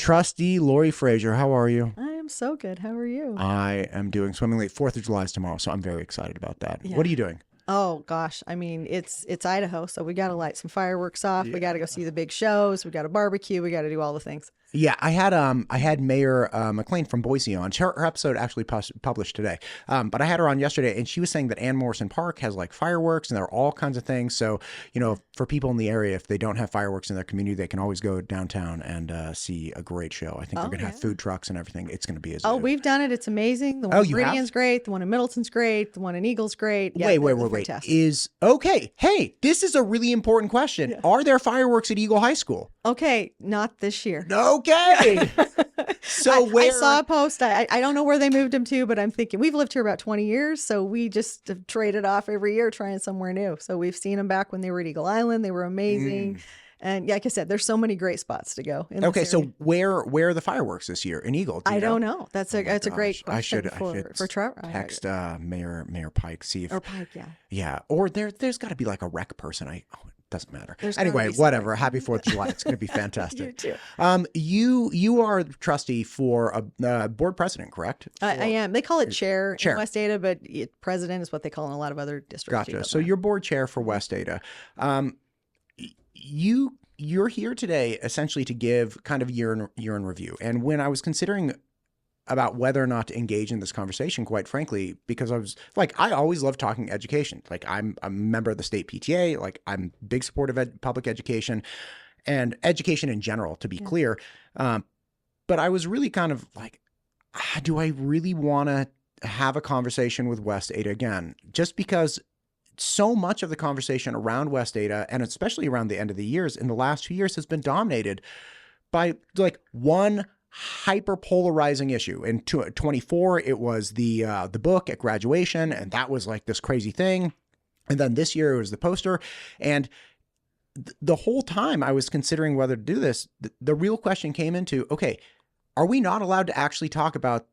Trustee Lori Frasure, how are you? I am so good. How are you? I am doing swimmingly. 4th of July is tomorrow, so I'm very excited about that. Yeah. What are you doing? Oh gosh, I mean it's Idaho, so we got to light some fireworks off. We got to go see the big shows. We got to barbecue. We got to do all the things. Yeah, I had Mayor McLean from Boise on. Her episode actually published today, but I had her on yesterday, and she was saying that Ann Morrison Park has like fireworks, and there are all kinds of things. So for people in the area, if they don't have fireworks in their community, they can always go downtown and see a great show. I think they're gonna have food trucks and everything. It's gonna be we've done it. It's amazing. The one in Meridian's great. The one in Middleton's great. The one in Eagle's great. Yeah, wait. Hey, this is a really important question. Yeah. Are there fireworks at Eagle High School? Okay, not this year. Okay. So I saw a post. I don't know where they moved them to, but I'm thinking we've lived here about 20 years, so we just have traded off every year trying somewhere new. So we've seen them back when they were at Eagle Island. They were amazing. And like I said, there's so many great spots to go. So where are the fireworks this year in Eagle? I don't know. That's a great question for Trevor. Text Mayor Pike, see if Pike, yeah, or there's got to be like a rec person. It doesn't matter. Anyway, whatever. Happy 4th of July. It's going to be fantastic. You too. You are trustee for a board president, correct? I am. They call it chair in West Ada, but president is what they call in a lot of other districts. Gotcha. So you're board chair for West Ada. You're here today essentially to give kind of year in review. And when I was considering about whether or not to engage in this conversation, quite frankly, because I was like, I always love talking education. Like I'm a member of the state PTA. Like I'm a big supporter of public education and education in general, to be clear. But I was really kind of like, do I really want to have a conversation with West Ada again? Just because so much of the conversation around West Ada, and especially around the end of the years in the last 2 years, has been dominated by like one hyper polarizing issue. In 24, it was the book at graduation, and that was like this crazy thing. And then this year it was the poster. And the whole time I was considering whether to do this, the real question came into, okay, are we not allowed to actually talk about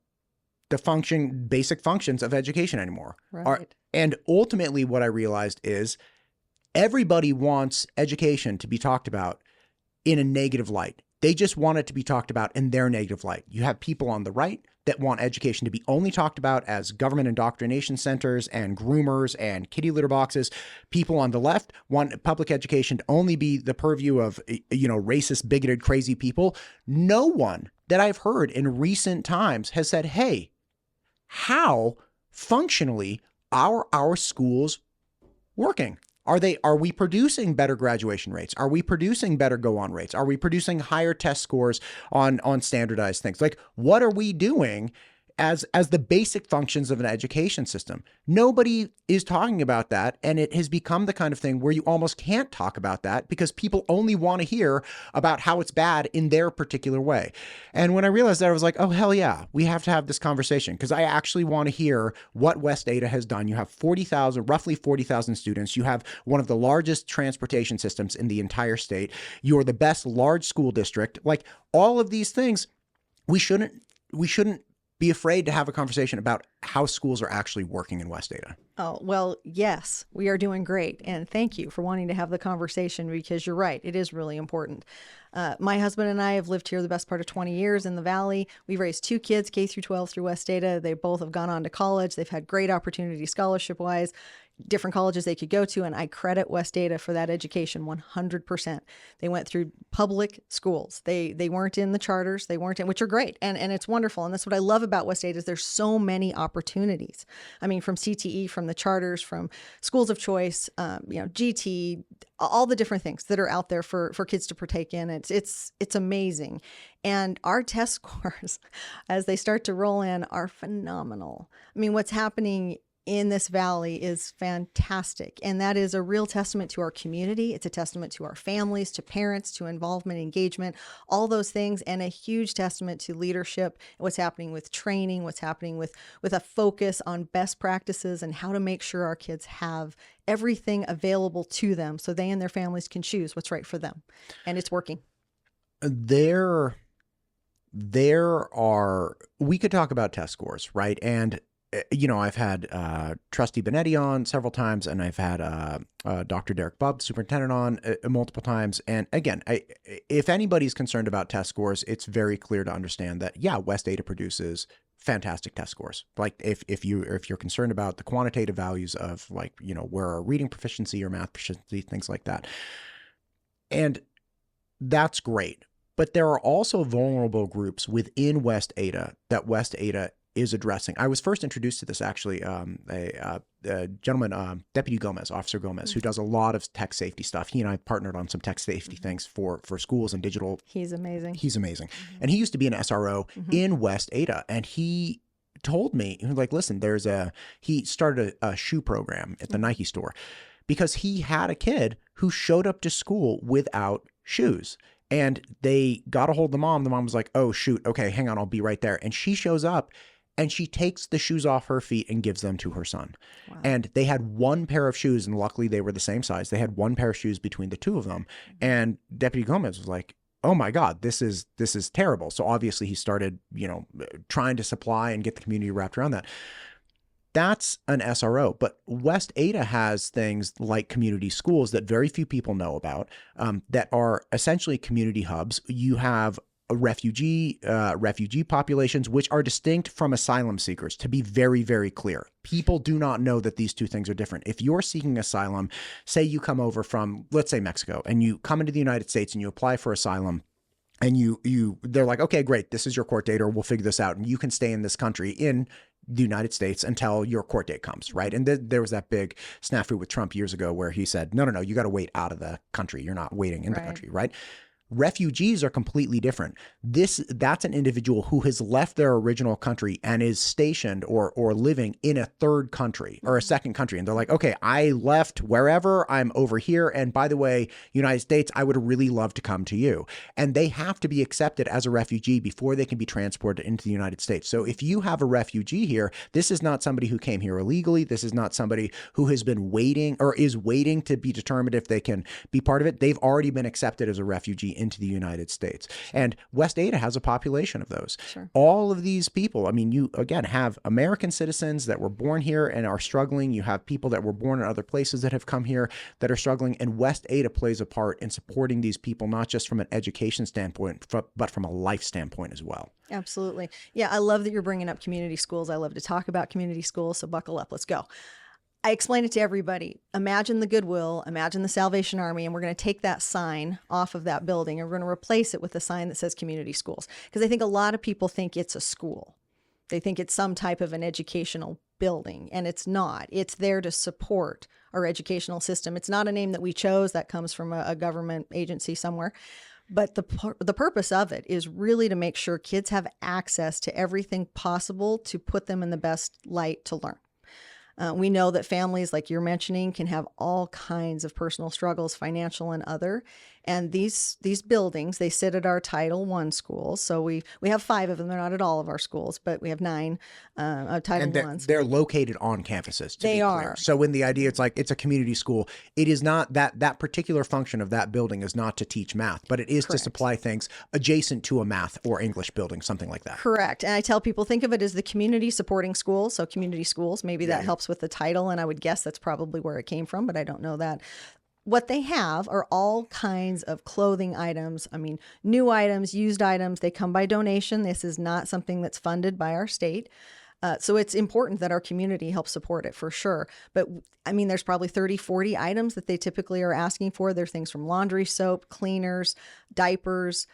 the basic functions of education anymore? Right. And ultimately what I realized is everybody wants education to be talked about in a negative light. They just want it to be talked about in their negative light. You have people on the right that want education to be only talked about as government indoctrination centers and groomers and kitty litter boxes. People on the left want public education to only be the purview of, racist, bigoted, crazy people. No one that I've heard in recent times has said, hey, how functionally are our schools working? Are we producing better graduation rates? Are we producing better go-on rates? Are we producing higher test scores on standardized things? Like, what are we doing as the basic functions of an education system? Nobody is talking about that, and it has become the kind of thing where you almost can't talk about that because people only want to hear about how it's bad in their particular way. And when I realized that, I was like, oh, hell yeah, we have to have this conversation because I actually want to hear what West Ada has done. You have roughly 40,000 students. You have one of the largest transportation systems in the entire state. You're the best large school district. Like all of these things, we shouldn't be afraid to have a conversation about how schools are actually working in West Ada. Oh, well, yes, we are doing great. And thank you for wanting to have the conversation because you're right. It is really important. My husband and I have lived here the best part of 20 years in the Valley. We've raised 2 kids, K through 12 through West Ada. They both have gone on to college. They've had great opportunities scholarship-wise, different colleges they could go to. And I credit West Ada for that education 100%. They went through public schools. They weren't in the charters. They weren't in, which are great. And it's wonderful. And that's what I love about West Ada is there's so many opportunities. I mean, from CTE, from the charters, from schools of choice, GT, all the different things that are out there for kids to partake in. It's amazing. And our test scores, as they start to roll in, are phenomenal. I mean, what's happening in this valley is fantastic. And that is a real testament to our community. It's a testament to our families, to parents, to involvement, engagement, all those things, and a huge testament to leadership, what's happening with training, what's happening with a focus on best practices and how to make sure our kids have everything available to them so they and their families can choose what's right for them. And it's working. We could talk about test scores, right? And I've had Trustee Benetti on several times, and I've had Dr. Derek Bubb, the superintendent, on multiple times. And again, if anybody's concerned about test scores, it's very clear to understand that, yeah, West Ada produces fantastic test scores. Like if you're concerned about the quantitative values of, like, where our reading proficiency or math proficiency, things like that. And that's great. But there are also vulnerable groups within West Ada that West Ada is addressing. I was first introduced to this, actually, a gentleman, Deputy Gomez, Officer Gomez, who does a lot of tech safety stuff. He and I partnered on some tech safety things for schools and digital. He's amazing. He's amazing. And he used to be an SRO in West Ada. And he told me, he was like, listen, he started a shoe program at the Nike store because he had a kid who showed up to school without shoes. And they got a hold of the mom. The mom was like, oh, shoot. Okay, hang on. I'll be right there. And she shows up and she takes the shoes off her feet and gives them to her son. Wow. And they had one pair of shoes, and luckily they were the same size. They had one pair of shoes between the two of them. And Deputy Gomez was like, oh my God, this is terrible. So obviously he started, trying to supply and get the community wrapped around that. That's an SRO, but West Ada has things like community schools that very few people know about, that are essentially community hubs. You have refugee populations, which are distinct from asylum seekers, to be very, very clear. People do not know that these two things are different. If you're seeking asylum, say you come over from, let's say, Mexico, and you come into the United States and you apply for asylum, and they're like, okay, great, this is your court date, or we'll figure this out, and you can stay in this country in the United States until your court date comes, right? And there was that big snafu with Trump years ago where he said, no, you got to wait out of the country. You're not waiting in the country, right? Refugees are completely different. That's an individual who has left their original country and is stationed or living in a third country or a second country. And they're like, okay, I left wherever, I'm over here. And by the way, United States, I would really love to come to you. And they have to be accepted as a refugee before they can be transported into the United States. So if you have a refugee here, this is not somebody who came here illegally. This is not somebody who has been waiting or is waiting to be determined if they can be part of it. They've already been accepted as a refugee into the United States. And West Ada has a population of those. Sure. All of these people, I mean, you again have American citizens that were born here and are struggling. You have people that were born in other places that have come here that are struggling. And West Ada plays a part in supporting these people, not just from an education standpoint, but from a life standpoint as well. Absolutely. Yeah, I love that you're bringing up community schools. I love to talk about community schools. So buckle up. Let's go. I explain it to everybody. Imagine the Goodwill, imagine the Salvation Army, and we're going to take that sign off of that building and we're going to replace it with a sign that says community schools. Because I think a lot of people think it's a school. They think it's some type of an educational building, and it's not. It's there to support our educational system. It's not a name that we chose. That comes from a government agency somewhere. But the purpose of it is really to make sure kids have access to everything possible to put them in the best light to learn. We know that families, like you're mentioning, can have all kinds of personal struggles, financial and other. And these buildings, they sit at our Title I schools. So we have 5 of them. They're not at all of our schools, but we have 9 Title I's. They're located on campuses, to be clear. Are. So when the idea, it's like it's a community school, it is not that particular function of that building is not to teach math, but it is Correct. To supply things adjacent to a math or English building, something like that. Correct. And I tell people, think of it as the community supporting schools. So community schools, maybe that helps with the title. And I would guess that's probably where it came from, but I don't know that. What they have are all kinds of clothing items. I mean, new items, used items. They come by donation. This is not something that's funded by our state. So it's important that our community helps support it for sure. But I mean, there's probably 30, 40 items that they typically are asking for. They're things from laundry soap, cleaners, diapers,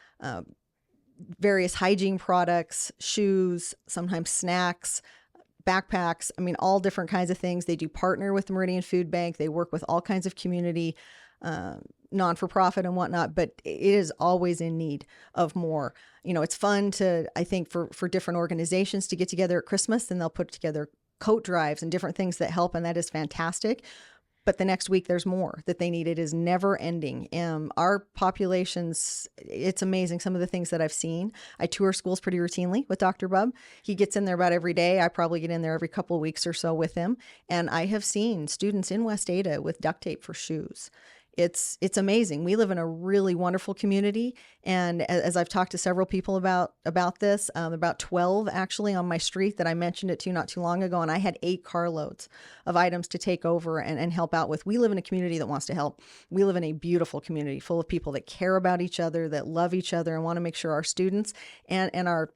various hygiene products, shoes, sometimes snacks, backpacks. I mean, all different kinds of things. They do partner with the Meridian Food Bank. They work with all kinds of community, non-for-profit and whatnot, but it is always in need of more. You know, it's fun to, I think, for different organizations to get together at Christmas, and they'll put together coat drives and different things that help, and that is fantastic. But the next week there's more that they need. It is never ending. Our populations, it's amazing. Some of the things that I've seen. I tour schools pretty routinely with Dr. Bubb. He gets in there about every day. I probably get in there every couple of weeks or so with him. And I have seen students in West Ada with duct tape for shoes. It's amazing. We live in a really wonderful community, and as I've talked to several people about this, about 12 actually on my street that I mentioned it to not too long ago, and I had 8 carloads of items to take over and help out with. We live in a community that wants to help. We live in a beautiful community full of people that care about each other, that love each other, and want to make sure our students and our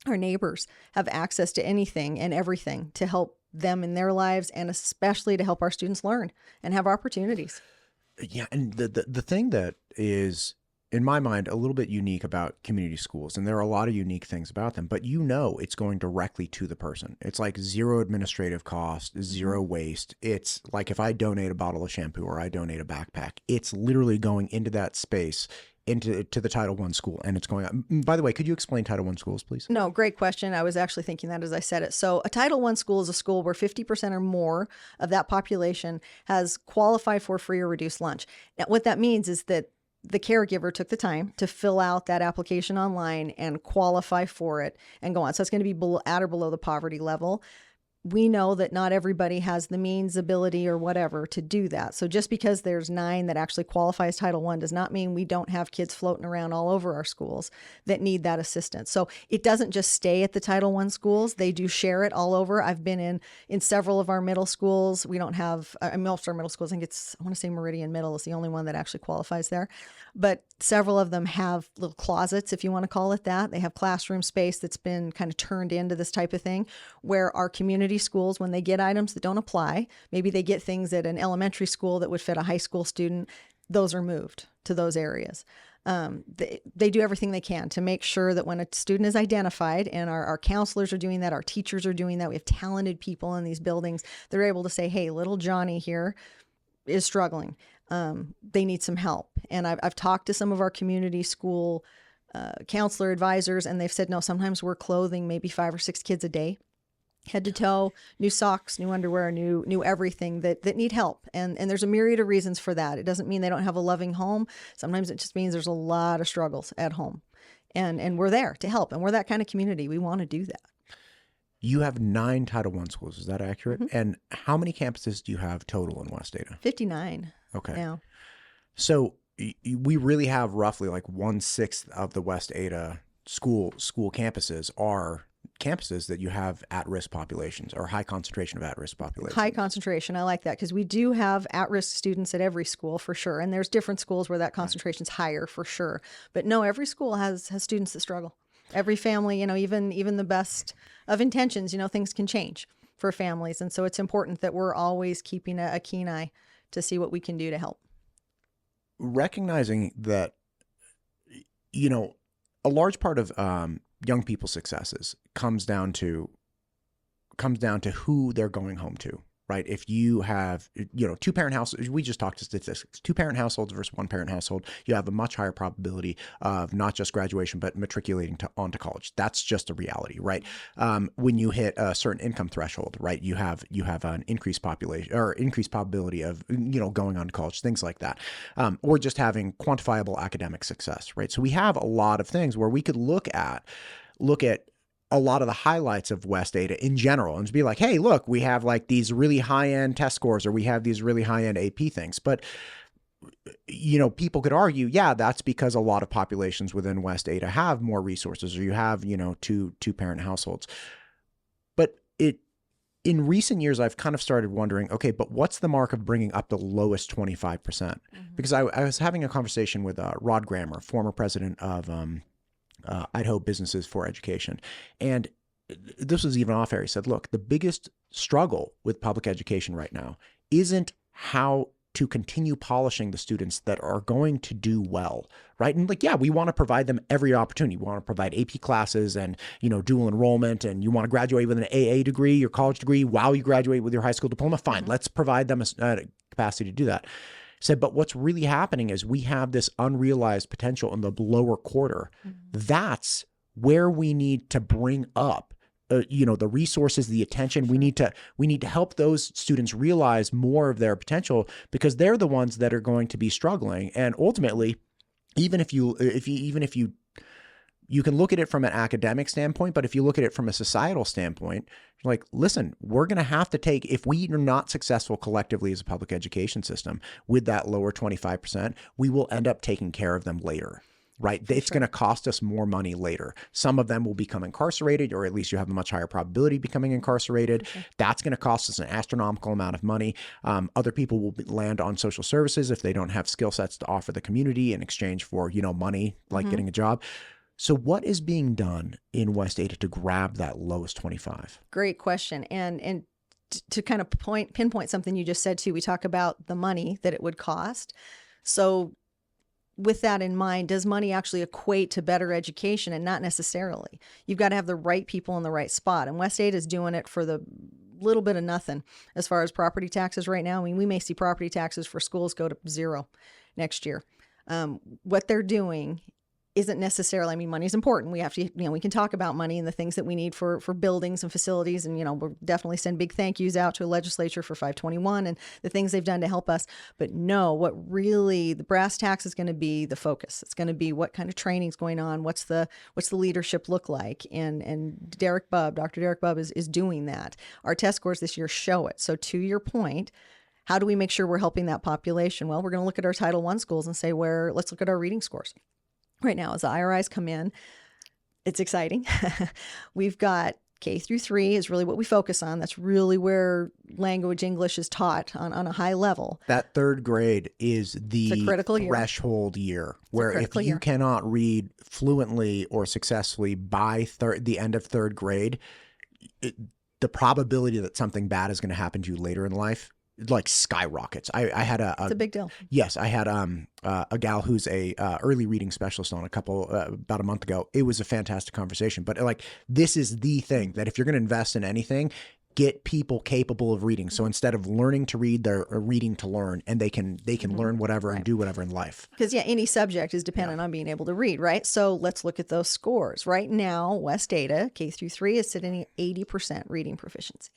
neighbors have access to anything and everything to help them in their lives, and especially to help our students learn and have opportunities. Yeah, and the thing that is, in my mind, a little bit unique about community schools, and there are a lot of unique things about them, but it's going directly to the person. It's like zero administrative cost, zero waste. It's like if I donate a bottle of shampoo or I donate a backpack, it's literally going into that space, into the Title I school, and it's going on. By the way, could you explain Title I schools, please? No, great question. I was actually thinking that as I said it. So a Title I school is a school where 50% or more of that population has qualified for free or reduced lunch. Now, what that means is that the caregiver took the time to fill out that application online and qualify for it and go on. So it's going to be at or below the poverty level. We know that not everybody has the means, ability, or whatever to do that. So just because there's 9 that actually qualify as Title I does not mean we don't have kids floating around all over our schools that need that assistance. So it doesn't just stay at the Title I schools. They do share it all over. I've been in several of our middle schools. We don't have, most of our middle schools, I think I want to say Meridian Middle is the only one that actually qualifies there. But several of them have little closets, if you want to call it that. They have classroom space that's been kind of turned into this type of thing, where our community schools, when they get items that don't apply, maybe they get things at an elementary school that would fit a high school student, those are moved to those areas. They do everything they can to make sure that when a student is identified, and our counselors are doing that, our teachers are doing that, we have talented people in these buildings, they're able to say, hey, little Johnny here is struggling. They need some help. And I've talked to some of our community school counselor advisors, and they've said, no, sometimes we're clothing maybe 5 or 6 kids a day, head to toe, new socks, new underwear, new everything that need help. And there's a myriad of reasons for that. It doesn't mean they don't have a loving home. Sometimes it just means there's a lot of struggles at home. And we're there to help. And we're that kind of community. We want to do that. You have 9 Title I schools. Is that accurate? Mm-hmm. And how many campuses do you have total in West Ada? 59. Okay. Now. So we really have roughly like 1/6 of the West Ada school campuses are campuses that you have at-risk populations, or high concentration of at-risk populations. High concentration. I like that, because we do have at-risk students at every school for sure. And there's different schools where that concentration is higher for sure. But no, every school has students that struggle. Every family, even the best of intentions, things can change for families. And so it's important that we're always keeping a keen eye to see what we can do to help. Recognizing that, a large part of young people's successes comes down to who they're going home to, right? If you have, 2-parent households, we just talked statistics, 2-parent households versus 1-parent household, you have a much higher probability of not just graduation, but matriculating onto college. That's just a reality, right? When you hit a certain income threshold, right, you have an increased population or increased probability of, going on to college, things like that, or just having quantifiable academic success, right? So we have a lot of things where we could look at a lot of the highlights of West Ada in general and just be like, hey, look, we have like these really high-end test scores, or we have these really high-end AP things. But, people could argue, yeah, that's because a lot of populations within West Ada have more resources, or you have, two-parent households. But in recent years, I've kind of started wondering, okay, but what's the mark of bringing up the lowest 25%? Mm-hmm. Because I was having a conversation with Rod Grammer, former president of Idaho Businesses for Education. And this was even off air. He said, look, the biggest struggle with public education right now isn't how to continue polishing the students that are going to do well, right? And like, yeah, we want to provide them every opportunity. We want to provide AP classes and, dual enrollment, and you want to graduate with an AA degree, your college degree, while you graduate with your high school diploma. Fine, let's provide them a capacity to do that. Said, but what's really happening is we have this unrealized potential in the lower quarter. Mm-hmm. That's where we need to bring up, the resources, the attention. We need to help those students realize more of their potential, because they're the ones that are going to be struggling. And ultimately, even if you you can look at it from an academic standpoint, but if you look at it from a societal standpoint, you're like, listen, we're going to have to take, if we are not successful collectively as a public education system with that lower 25%, we will end up taking care of them later. Right? It's going to cost us more money later. Some of them will become incarcerated, or at least you have a much higher probability of becoming incarcerated. That's going to cost us an astronomical amount of money. Other people will land on social services if they don't have skill sets to offer the community in exchange for, money, like getting a job. So what is being done in West Ada to grab that lowest 25? Great question. And to kind of pinpoint something you just said too, we talk about the money that it would cost. So with that in mind, does money actually equate to better education? And not necessarily. You've got to have the right people in the right spot. And West Ada is doing it for the little bit of nothing as far as property taxes right now. I mean, we may see property taxes for schools go to 0 next year. What they're doing isn't necessarily, I mean, money is important. We have to, we can talk about money and the things that we need for buildings and facilities. And, we'll definitely send big thank yous out to a legislature for 521 and the things they've done to help us. But no, what really the brass tacks is going to be the focus. It's going to be what kind of training is going on. What's the leadership look like? And Dr. Derek Bubb is doing that. Our test scores this year show it. So to your point, how do we make sure we're helping that population? Well, we're going to look at our Title I schools and say, let's look at our reading scores. Right now, as the IRIs come in, it's exciting. We've got K through 3 is really what we focus on. That's really where language English is taught on a high level. That third grade is the threshold year where if you cannot read fluently or successfully by the end of third grade, the probability that something bad is going to happen to you later in life like skyrockets. I had it's a big deal. Yes, I had a gal who's a early reading specialist on about a month ago. It was a fantastic conversation. But like, this is the thing that if you're going to invest in anything, get people capable of reading. So instead of learning to read, they're reading to learn, and they can learn whatever and do whatever in life. Because any subject is dependent on being able to read, right? So let's look at those scores. Right now, West Ada K through 3 is sitting at 80% reading proficiency.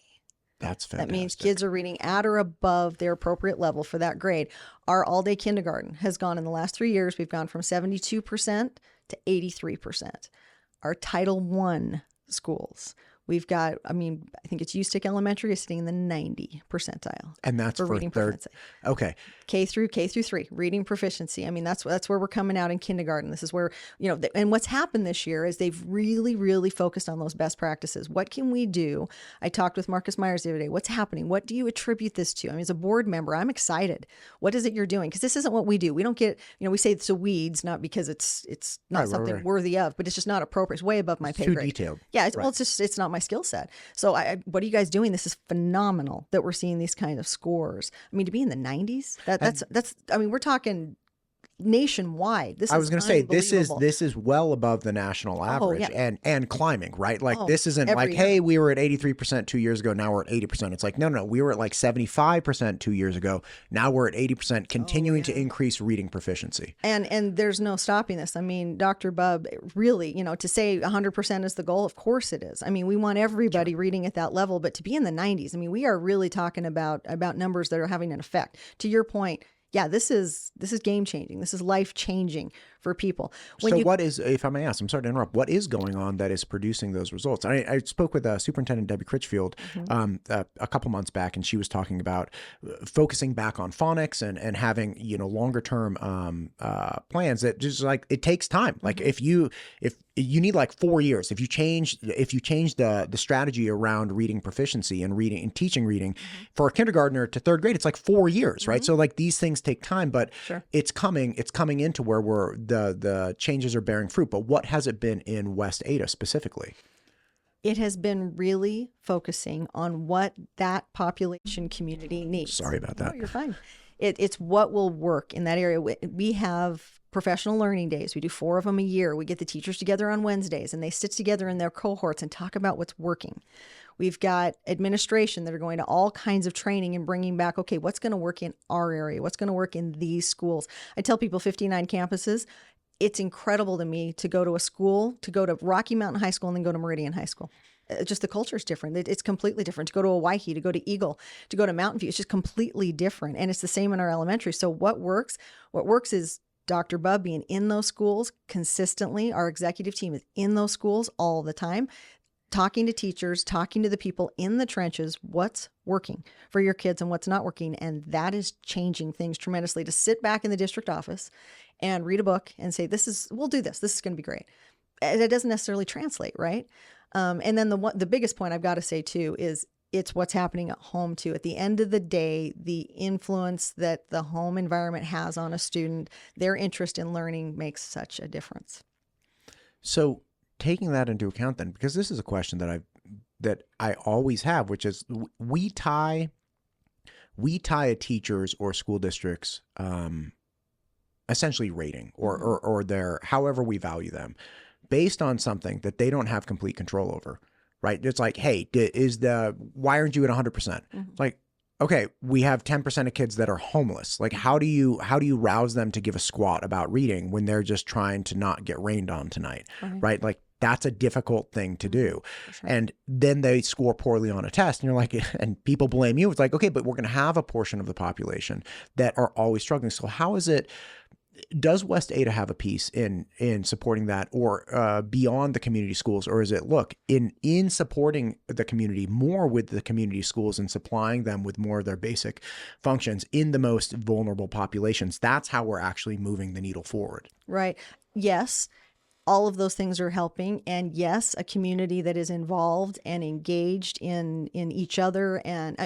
That's fantastic. That means kids are reading at or above their appropriate level for that grade. Our all-day kindergarten has gone in the last 3 years. We've gone from 72% to 83%. Our Title I schools, we've got, I think it's Ustick Elementary is sitting in the 90 percentile. And that's for reading third. Proficiency. Okay. K through 3, reading proficiency. That's where we're coming out in kindergarten. This is where, and what's happened this year is they've really, really focused on those best practices. What can we do? I talked with Marcus Myers the other day. What's happening? What do you attribute this to? As a board member, I'm excited. What is it you're doing? Because this isn't what we do. We don't get, we say it's a weeds, not because it's not something worthy of, but it's just not appropriate. It's way above my pay grade. Too detailed. Yeah. Well, it's not my skill set. So what are you guys doing? This is phenomenal that we're seeing these kind of scores. To be in the 90s, that's we're talking nationwide. I was going to say this is well above the national average and climbing, right? Like this isn't like, hey, we were at 83% 2 years ago, now we're at 80%. It's like, no, we were at like 75% 2 years ago. Now we're at 80%, continuing to increase reading proficiency. And there's no stopping this. Dr. Bubb, really, to say 100% is the goal, of course it is. We want everybody reading at that level, but to be in the 90s, we are really talking about numbers that are having an effect. To your point, yeah, this is game changing. This is life changing for people. What is, if I may ask, I'm sorry to interrupt, what is going on that is producing those results? I spoke with Superintendent Debbie Critchfield a couple months back, and she was talking about focusing back on phonics and having longer term plans that just like it takes time. Like if you need like 4 years, if you change the strategy around reading proficiency and reading and teaching reading for a kindergartner to third grade, it's like 4 years, right? So like these things take time, but it's coming into where the changes are bearing fruit. But what has it been in West Ada specifically? It has been really focusing on what that population community needs. Sorry about that. No, you're fine. It's what will work in that area. We have professional learning days. We do 4 of them a year. We get the teachers together on Wednesdays, and they sit together in their cohorts and talk about what's working. We've got administration that are going to all kinds of training and bringing back, okay, what's going to work in our area? What's going to work in these schools? I tell people 59 campuses. It's incredible to me to go to a school, to go to Rocky Mountain High School and then go to Meridian High School. Just the culture is different. It's completely different. To go to Owyhee, to go to Eagle, to go to Mountain View, it's just completely different. And it's the same in our elementary. So what works? What works is Dr. Bub being in those schools consistently, our executive team is in those schools all the time, talking to teachers, talking to the people in the trenches, what's working for your kids and what's not working. And that is changing things tremendously. To sit back in the district office and read a book and say, we'll do this. This is going to be great. It doesn't necessarily translate, right? And then the biggest point I've got to say too is it's what's happening at home too. At the end of the day, the influence that the home environment has on a student, their interest in learning makes such a difference. So taking that into account then, because this is a question that I always have, which is we tie a teacher's or school district's essentially rating or their however we value them based on something that they don't have complete control over. Right. It's like, hey, why aren't you at 100%? It's like, okay, we have 10% of kids that are homeless. Like, how do you rouse them to give a squat about reading when they're just trying to not get rained on tonight? Right. Like, that's a difficult thing to do. Sure. And then they score poorly on a test and you're like, and people blame you. It's like, okay, but we're going to have a portion of the population that are always struggling. So how is it? Does West Ada have a piece in supporting that, or beyond the community schools, or is it look in supporting the community more with the community schools and supplying them with more of their basic functions in the most vulnerable populations? That's how we're actually moving the needle forward. Right. Yes. All of those things are helping. And yes, a community that is involved and engaged in each other. And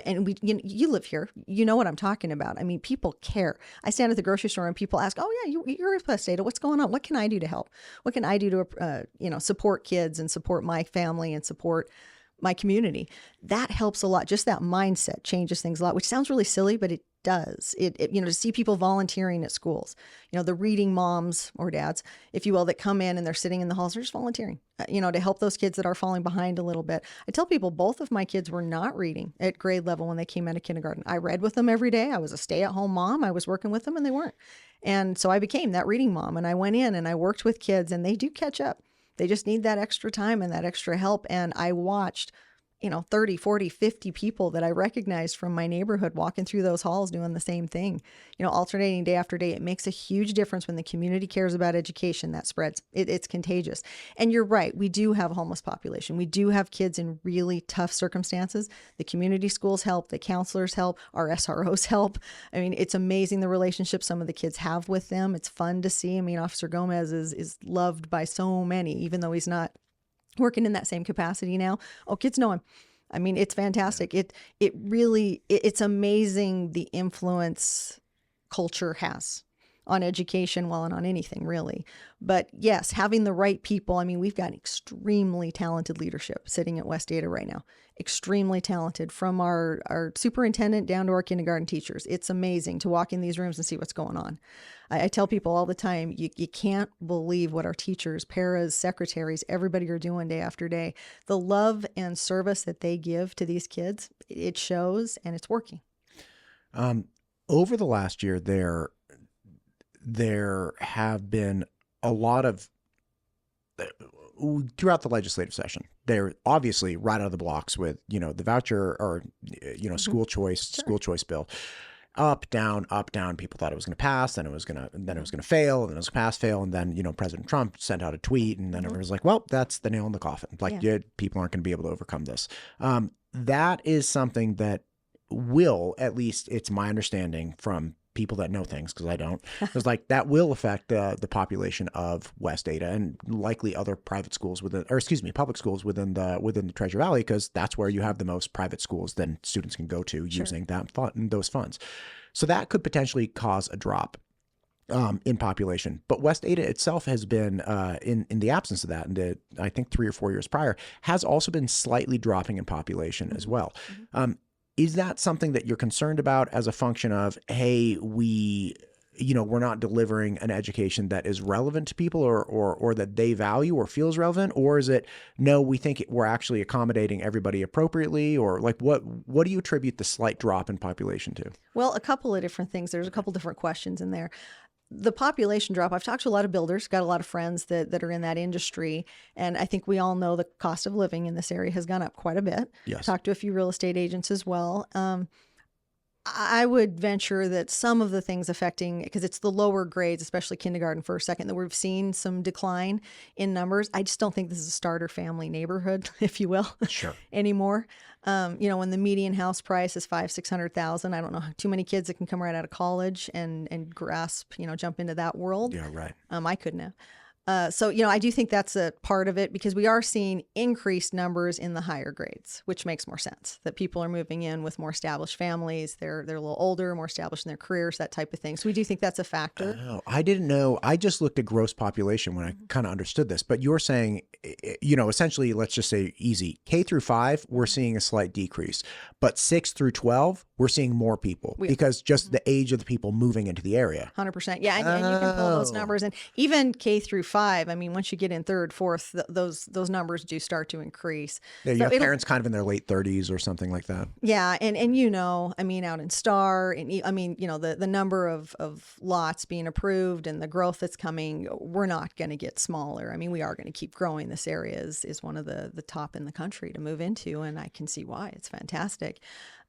you live here, you know what I'm talking about. I mean, people care. I stand at the grocery store and people ask, oh yeah, you're in West Ada. What's going on? What can I do to help? What can I do to, support kids and support my family and support my community? That helps a lot. Just that mindset changes things a lot, which sounds really silly, but it does. It to see people volunteering at schools, the reading moms or dads, if you will, that come in and they're sitting in the halls, they're just volunteering, to help those kids that are falling behind a little bit. I tell people both of my kids were not reading at grade level when they came out of kindergarten. I read with them every day. I was a stay-at-home mom. I was working with them and they weren't. And so I became that reading mom, and I went in and I worked with kids, and they do catch up. They just need that extra time and that extra help. And I watched 30, 40, 50 people that I recognized from my neighborhood walking through those halls doing the same thing, alternating day after day. It makes a huge difference when the community cares about education. That spreads. It's contagious. And you're right. We do have a homeless population. We do have kids in really tough circumstances. The community schools help. The counselors help. Our SROs help. I mean, it's amazing the relationship some of the kids have with them. It's fun to see. I mean, Officer Gomez is loved by so many, even though he's not working in that same capacity now. Oh, kids know him. I mean, it's fantastic. It's amazing the influence culture has on education, and on anything really. But yes, having the right people. I mean, we've got extremely talented leadership sitting at West Ada right now. Extremely talented, from our superintendent down to our kindergarten teachers. It's amazing to walk in these rooms and see what's going on. I tell people all the time, you can't believe what our teachers, paras, secretaries, everybody are doing day after day. The love and service that they give to these kids, it shows, and it's working. Over the last year, there have been a lot of, throughout the legislative session, they're obviously right out of the blocks with, the voucher or, school choice bill. Up, down. People thought it was going to pass, then it was going to fail, and then it was pass, fail. And then, President Trump sent out a tweet, and then everyone was like, well, that's the nail in the coffin. Like, people aren't going to be able to overcome this. That is something that will, at least it's my understanding from people that know things, because I don't, it's like that will affect the population of West Ada and likely other public schools within the Treasure Valley, because that's where you have the most private schools then students can go to using those funds. So that could potentially cause a drop in population. But West Ada itself has been, in the absence of that, I think 3 or 4 years prior, has also been slightly dropping in population as well. Is that something that you're concerned about as a function of, hey, we're not delivering an education that is relevant to people or that they value or feels relevant? Or is it, no, we think we're actually accommodating everybody appropriately? Or like, what do you attribute the slight drop in population to? Well, a couple of different things. There's a couple different questions in there. The population drop, I've talked to a lot of builders, got a lot of friends that are in that industry. And I think we all know the cost of living in this area has gone up quite a bit. Yes. Talked to a few real estate agents as well. I would venture that some of the things affecting, because it's the lower grades, especially kindergarten, first, second, that we've seen some decline in numbers. I just don't think this is a starter family neighborhood, if you will, Sure. anymore. When the median house price is 500,000-600,000, I don't know too many kids that can come right out of college and grasp, jump into that world. Yeah, right. I couldn't have. I do think that's a part of it, because we are seeing increased numbers in the higher grades, which makes more sense, that people are moving in with more established families. They're a little older, more established in their careers, that type of thing. So we do think that's a factor. Oh, I didn't know. I just looked at gross population when I kind of understood this, but you're saying, essentially, let's just say easy K through 5, we're seeing a slight decrease, but 6 through 12, we're seeing more people because just the age of the people moving into the area. 100%. Yeah. And you can pull those numbers, and even K through 5, I mean, once you get in third, fourth, those numbers do start to increase. Yeah, you have parents kind of in their late 30s or something like that. Yeah. And I mean, out in Star, and the number of lots being approved and the growth that's coming, we're not going to get smaller. I mean, we are going to keep growing. This area is one of the top in the country to move into, and I can see why. It's fantastic.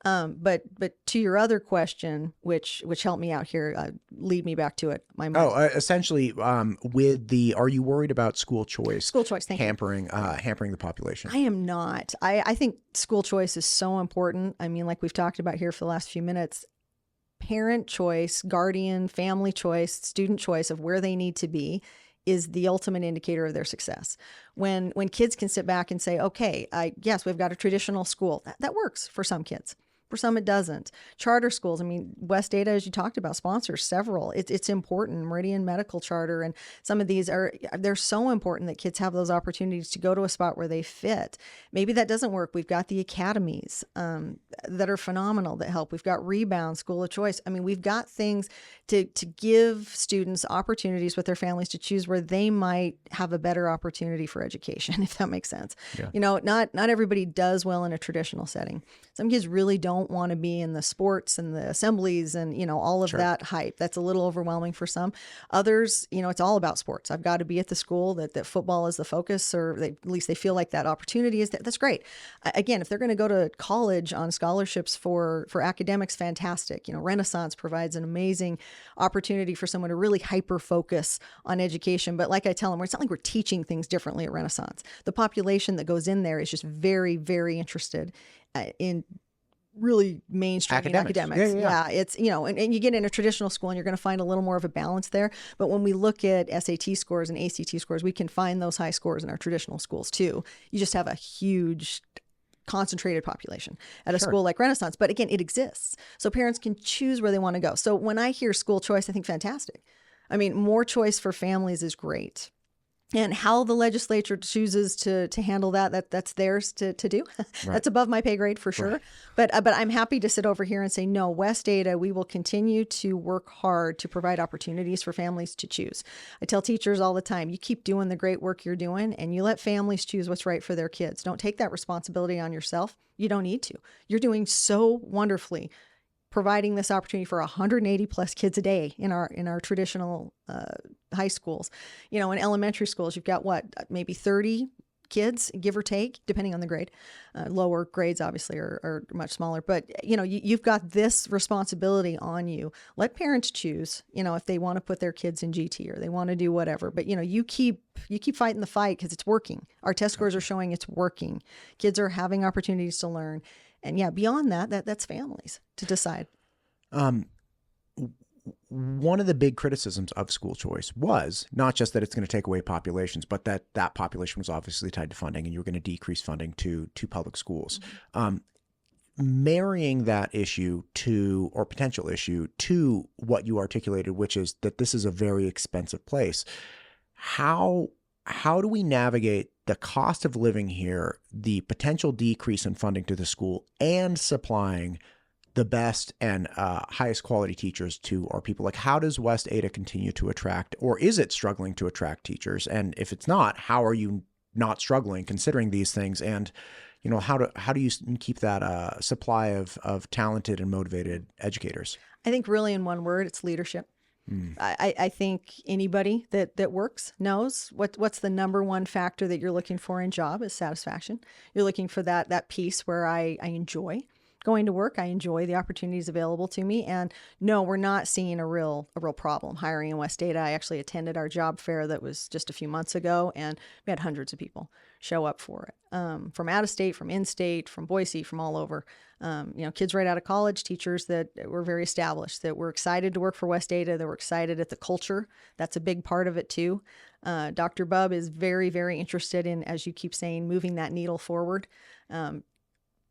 But to your other question, which helped me out here, lead me back to it. Essentially, are you worried about school choice? School choice, thank you. Hampering the population. I am not. I think school choice is so important. I mean, like we've talked about here for the last few minutes, parent choice, guardian, family choice, student choice of where they need to be is the ultimate indicator of their success. When kids can sit back and say, okay, yes, we've got a traditional school. That works for some kids. For some, it doesn't. Charter schools, I mean, West Ada, as you talked about, sponsors several. It's important. Meridian Medical Charter, and some of these they're so important that kids have those opportunities to go to a spot where they fit. Maybe that doesn't work. We've got the academies that are phenomenal that help. We've got Rebound, School of Choice. I mean, we've got things to give students opportunities with their families to choose where they might have a better opportunity for education, if that makes sense. Yeah. Not everybody does well in a traditional setting. Some kids really don't want to be in the sports and the assemblies and, all of that hype. That's a little overwhelming for some. Others, it's all about sports. I've got to be at the school that football is the focus, or at least they feel like that opportunity is that's great. Again, if they're going to go to college on scholarships for academics, fantastic. Renaissance provides an amazing opportunity for someone to really hyper focus on education. But like I tell them, it's not like we're teaching things differently at Renaissance. The population that goes in there is just very, very interested in really mainstream academics. Yeah. It's, and you get in a traditional school and you're going to find a little more of a balance there. But when we look at SAT scores and ACT scores, we can find those high scores in our traditional schools too. You just have a huge concentrated population at a school like Renaissance. But again, it exists. So parents can choose where they want to go. So when I hear school choice, I think fantastic. I mean, more choice for families is great. And how the legislature chooses to handle that's theirs to do. That's above my pay grade for sure. Right. But I'm happy to sit over here and say, no, West Ada, we will continue to work hard to provide opportunities for families to choose. I tell teachers all the time, you keep doing the great work you're doing and you let families choose what's right for their kids. Don't take that responsibility on yourself. You don't need to. You're doing so wonderfully providing this opportunity for 180 plus kids a day in our traditional high schools. In elementary schools, you've got maybe 30 kids, give or take, depending on the grade. Lower grades obviously are much smaller, but you've got this responsibility on you. Let parents choose, if they want to put their kids in GT or they want to do whatever, but you keep fighting the fight because it's working. Our test scores are showing it's working. Kids are having opportunities to learn. And beyond that's families to decide. One of the big criticisms of school choice was not just that it's going to take away populations, but that population was obviously tied to funding and you were going to decrease funding to public schools. Mm-hmm. Marrying that issue or potential issue to what you articulated, which is that this is a very expensive place. How do we navigate the cost of living here, the potential decrease in funding to the school, and supplying the best and highest quality teachers to our people? Like, how does West Ada continue to attract, or is it struggling to attract teachers? And if it's not, how are you not struggling considering these things? And, how do you keep that supply of talented and motivated educators? I think really in one word, it's leadership. I think anybody that works knows what's the number one factor that you're looking for in job is satisfaction. You're looking for that piece where I enjoy going to work. I enjoy the opportunities available to me. And no, we're not seeing a real problem hiring in West Ada. I actually attended our job fair that was just a few months ago, and we had hundreds of people show up for it. From out of state, from in-state, from Boise, from all over. Kids right out of college, teachers that were very established, that were excited to work for West Ada, that were excited at the culture. That's a big part of it too. Dr. Bubb is very, very interested in, as you keep saying, moving that needle forward.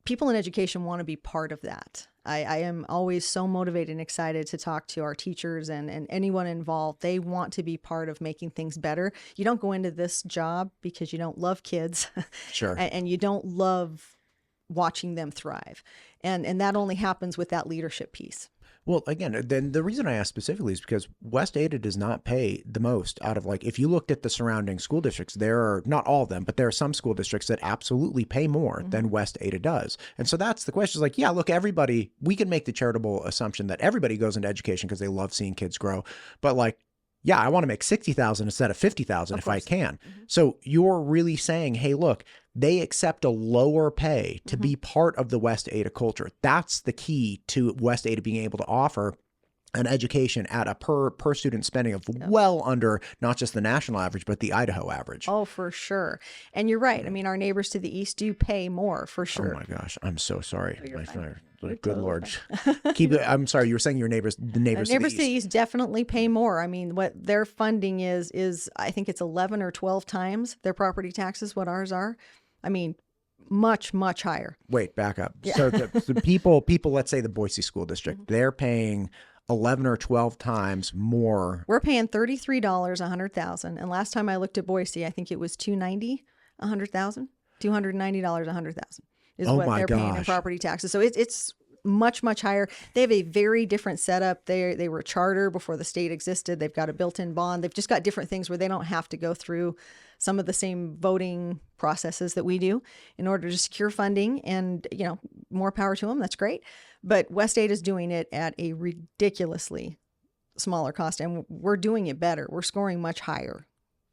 People in education want to be part of that. I am always so motivated and excited to talk to our teachers and anyone involved. They want to be part of making things better. You don't go into this job because you don't love kids. Sure. And you don't love watching them thrive. And that only happens with that leadership piece. Well, again, then the reason I asked specifically is because West Ada does not pay the most out of, like, if you looked at the surrounding school districts, there are not all of them, but there are some school districts that absolutely pay more than West Ada does. And so that's the question, is like, yeah, look, everybody, we can make the charitable assumption that everybody goes into education because they love seeing kids grow. But like, yeah, I want to make 60,000 instead of 50,000 if I can. So you're really saying, hey, look, they accept a lower pay to be part of the West Ada culture. That's the key to West Ada being able to offer an education at a per student spending of well under not just the national average, but the Idaho average. Oh, for sure. And you're right. I mean, our neighbors to the east do pay more, for sure. Oh my gosh, I'm so sorry. Good totally Lord. I'm sorry, you were saying the neighbors to the east definitely pay more. I mean, what their funding is I think it's 11 or 12 times their property taxes what ours are. I mean, much, much higher. Wait, back up. Yeah. So the people, let's say the Boise School District, they're paying 11 or 12 times more. We're paying $33 $100,000, and last time I looked at Boise, I think it was $290 $100,000, $290 $100,000 is what they're paying in property taxes. So it's much, much higher. They have a very different setup. They were a charter before the state existed. They've got a built-in bond. They've just got different things where they don't have to go through some of the same voting processes that we do in order to secure funding, and, more power to them. That's great. But West Ada is doing it at a ridiculously smaller cost, and we're doing it better. We're scoring much higher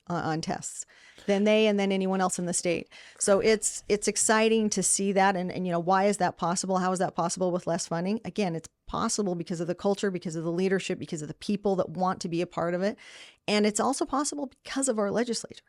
on tests than they and then anyone else in the state. So it's exciting to see that. And why is that possible? How is that possible with less funding? Again, it's possible because of the culture, because of the leadership, because of the people that want to be a part of it. And it's also possible because of our legislature.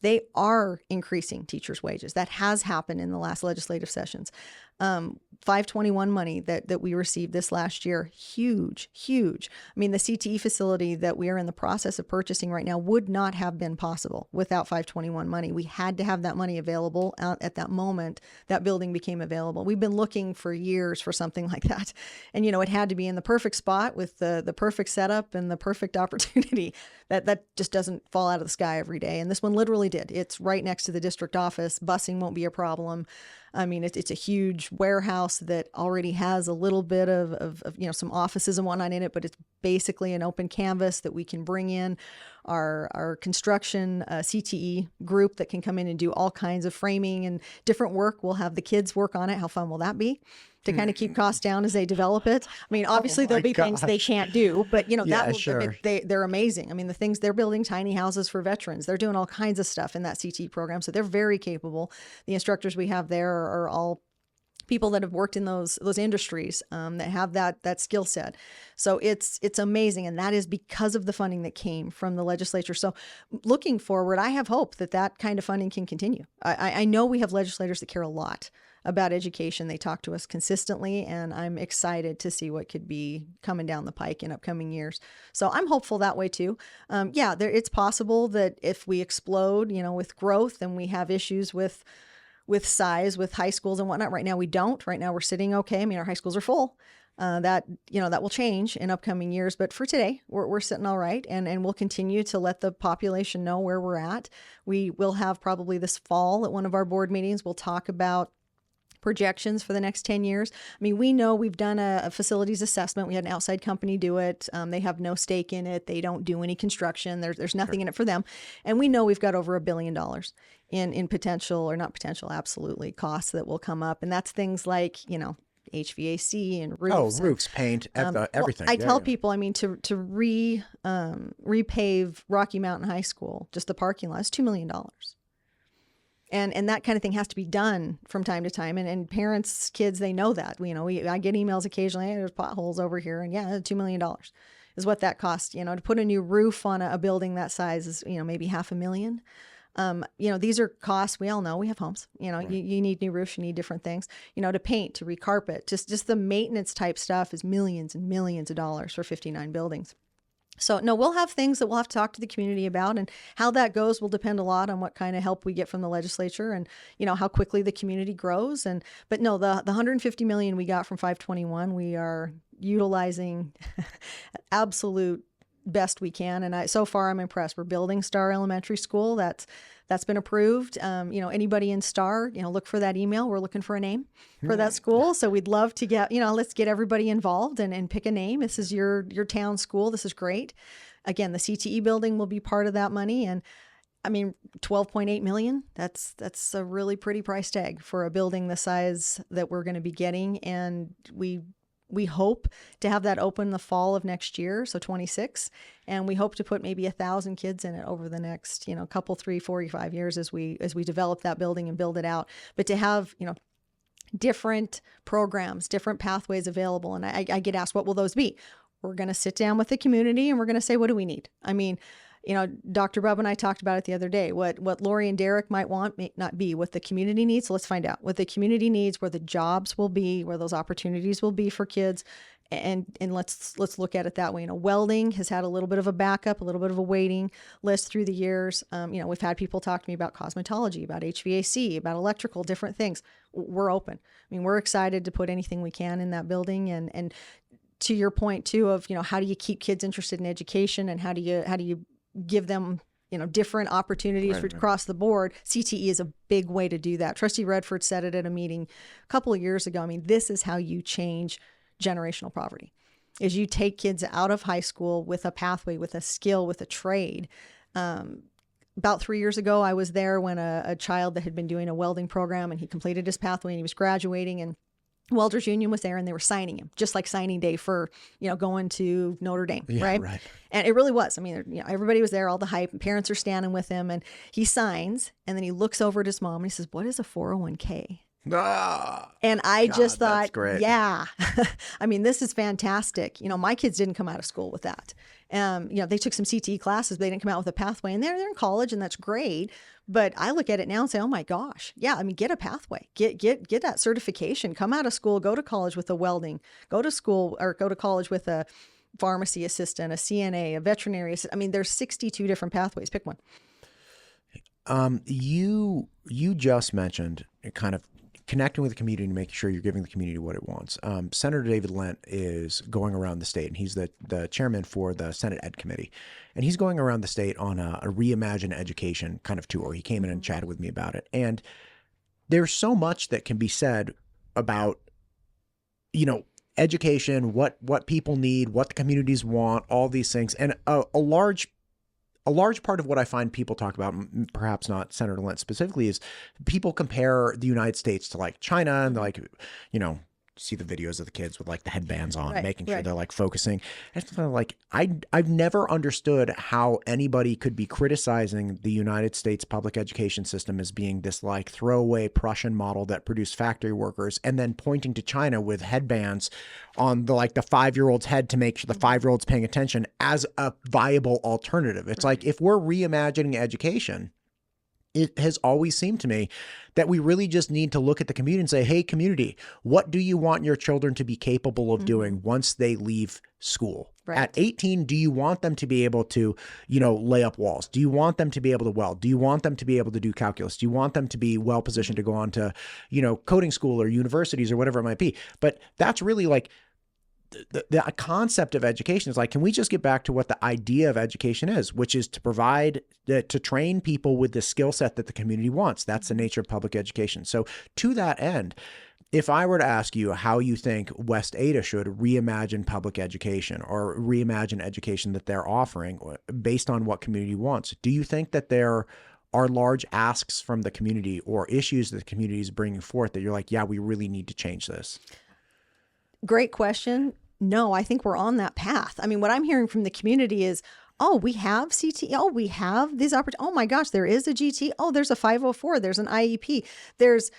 They are increasing teachers' wages. That has happened in the last legislative sessions. 521 money that we received this last year, huge. I mean, the CTE facility that we are in the process of purchasing right now would not have been possible without 521 money. We had to have that money available at that moment that building became available. We've been looking for years for something like that. And, it had to be in the perfect spot with the perfect setup and the perfect opportunity. That just doesn't fall out of the sky every day. And this one literally did. It's right next to the district office. Busing won't be a problem. I mean, it's a huge warehouse that already has a little bit of some offices and whatnot in it, but it's basically an open canvas that we can bring in our construction CTE group that can come in and do all kinds of framing and different work. We'll have the kids work on it. How fun will that be? To kind of keep costs down as they develop it. I mean, obviously there'll be things they can't do, but they're amazing. I mean, the things they're building, tiny houses for veterans, they're doing all kinds of stuff in that CT program. So they're very capable. The instructors we have there are all people that have worked in those industries that have that skill set. So it's amazing. And that is because of the funding that came from the legislature. So looking forward, I have hope that kind of funding can continue. I know we have legislators that care a lot about education. They talk to us consistently, and I'm excited to see what could be coming down the pike in upcoming years. So I'm hopeful that way too. It's possible that if we explode, with growth, and we have issues with size, with high schools and whatnot. Right now we don't. Right now we're sitting okay. I mean, our high schools are full. That will change in upcoming years. But for today, we're sitting all right. And we'll continue to let the population know where we're at. We will have probably this fall at one of our board meetings, we'll talk about projections for the next 10 years. I mean, we know we've done a facilities assessment. We had an outside company do it. They have no stake in it. They don't do any construction. There's nothing in it for them. And we know we've got over $1 billion in potential, or not potential, absolutely, costs that will come up. And that's things like, HVAC and roofs. Oh, roofs, paint, everything. I tell people, I mean, to repave Rocky Mountain High School, just the parking lot, is $2 million. And that kind of thing has to be done from time to time. And parents, kids, they know that. I get emails occasionally, hey, there's potholes over here. And yeah, $2 million is what that costs. To put a new roof on a building that size is, maybe $500,000. These are costs. We all know we have homes, right. you need new roofs, you need different things, to paint, to recarpet, just the maintenance type stuff is millions and millions of dollars for 59 buildings. So no, we'll have things that we'll have to talk to the community about, and how that goes will depend a lot on what kind of help we get from the legislature and, how quickly the community grows. But no, the $150 million we got from 521, we are utilizing absolute best we can. And so far I'm impressed. We're building Star Elementary School. That's been approved. Anybody in Star, look for that email. We're looking for a name for that school. So we'd love to get, let's get everybody involved and pick a name. This is your town school. This is great. Again, the CTE building will be part of that money. And I mean, $12.8 million, that's a really pretty price tag for a building the size that we're going to be getting. And we hope to have that open the fall of next year, so 26, and we hope to put maybe 1,000 kids in it over the next, couple, 3, 4, 5 years as we develop that building and build it out. But to have, different programs, different pathways available, and I get asked, what will those be? We're going to sit down with the community and we're going to say, what do we need? I mean, Dr. Bub and I talked about it the other day. What Lori and Derek might want may not be what the community needs. So let's find out what the community needs, where the jobs will be, where those opportunities will be for kids. And let's look at it that way. Welding has had a little bit of a backup, a little bit of a waiting list through the years. We've had people talk to me about cosmetology, about HVAC, about electrical, different things. We're open. I mean, we're excited to put anything we can in that building. And to your point too of, how do you keep kids interested in education, and how do you give them, different opportunities across the board? CTE is a big way to do that. Trustee Redford said it at a meeting a couple of years ago. I mean, this is how you change generational poverty, is you take kids out of high school with a pathway, with a skill, with a trade. About 3 years ago, I was there when a child that had been doing a welding program, and he completed his pathway and he was graduating, and Welders Union was there and they were signing him, just like signing day for, going to Notre Dame, right? And it really was. I mean, everybody was there, all the hype, and parents are standing with him, and he signs, and then he looks over at his mom and he says, "What is a 401k?" And I just thought, yeah, I mean, this is fantastic. My kids didn't come out of school with that. They took some CTE classes, but they didn't come out with a pathway, and they're in college, and that's great. But I look at it now and say, oh my gosh, yeah, I mean, get a pathway, get that certification, come out of school, go to college with a welding, go to college with a pharmacy assistant, a CNA, a veterinary assistant. I mean, there's 62 different pathways. Pick one. You just mentioned kind of connecting with the community and making sure you're giving the community what it wants. Senator David Lent is going around the state, and he's the chairman for the Senate Ed Committee. And he's going around the state on a reimagine education kind of tour. He came in and chatted with me about it. And there's so much that can be said about, education, what people need, what the communities want, all these things. And a large part of what I find people talk about, perhaps not Senator Lent specifically, is people compare the United States to like China, and see the videos of the kids with like the headbands on, making sure they're like focusing. And it's kind of like, I've never understood how anybody could be criticizing the United States public education system as being this like throwaway Prussian model that produced factory workers, and then pointing to China with headbands on the 5-year-old's head to make sure the 5-year-old's paying attention as a viable alternative. It's like, if we're reimagining education, it has always seemed to me that we really just need to look at the community and say, hey, community, what do you want your children to be capable of doing once they leave school? At 18, do you want them to be able to, lay up walls? Do you want them to be able to weld? Do you want them to be able to do calculus? Do you want them to be well positioned to go on to, coding school or universities or whatever it might be? But that's really like the concept of education is like, can we just get back to what the idea of education is, which is to provide, to train people with the skill set that the community wants. That's the nature of public education. So to that end, if I were to ask you how you think West Ada should reimagine public education or reimagine education that they're offering based on what community wants, do you think that there are large asks from the community or issues that the community is bringing forth that you're like, yeah, we really need to change this? Great question. No, I think we're on that path. I mean, what I'm hearing from the community is Oh, we have CT. Oh, we have these opportunities. Oh my gosh, there is a GT. Oh, there's a 504. There's an IEP. There's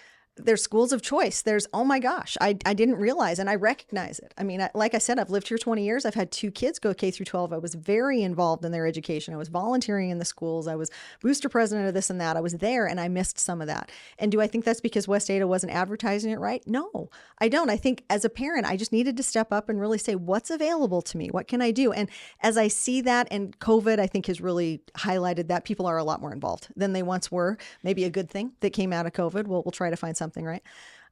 schools of choice. There's, oh my gosh, I didn't realize, and I recognize it. I mean, like I said, I've lived here 20 years. I've had 2 kids go K through 12. I was very involved in their education. I was volunteering in the schools. I was booster president of this and that. I was there, and I missed some of that. And do I think that's because West Ada wasn't advertising it right? No, I don't. I think as a parent, I just needed to step up and really say, what's available to me? What can I do? And as I see that, and COVID, I think has really highlighted that people are a lot more involved than they once were. Maybe a good thing that came out of COVID. We'll try to find something, right?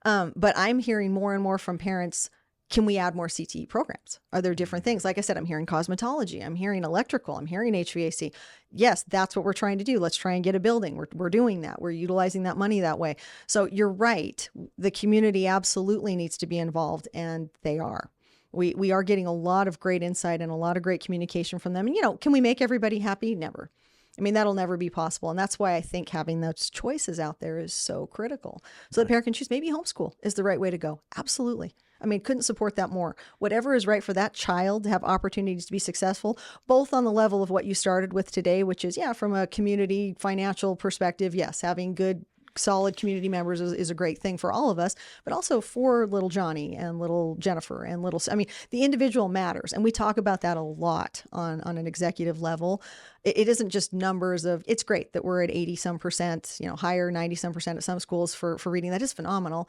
But I'm hearing more and more from parents, can we add more CTE programs? Are there different things? Like I said, I'm hearing cosmetology, I'm hearing electrical, I'm hearing HVAC. Yes, that's what we're trying to do. Let's try and get a building. We're doing that. We're utilizing that money that way. So you're right. The community absolutely needs to be involved, and they are. We are getting a lot of great insight and a lot of great communication from them. And, can we make everybody happy? Never. I mean, that'll never be possible. And that's why I think having those choices out there is so critical. So the parent can choose. Maybe homeschool is the right way to go. Absolutely. I mean, couldn't support that more. Whatever is right for that child to have opportunities to be successful, both on the level of what you started with today, which is, from a community financial perspective, yes, having good, solid community members is a great thing for all of us, but also for little Johnny and little Jennifer and the individual matters. And we talk about that a lot on an executive level. It isn't just numbers of, it's great that we're at 80 some percent, higher 90 some percent at some schools for reading. That is phenomenal.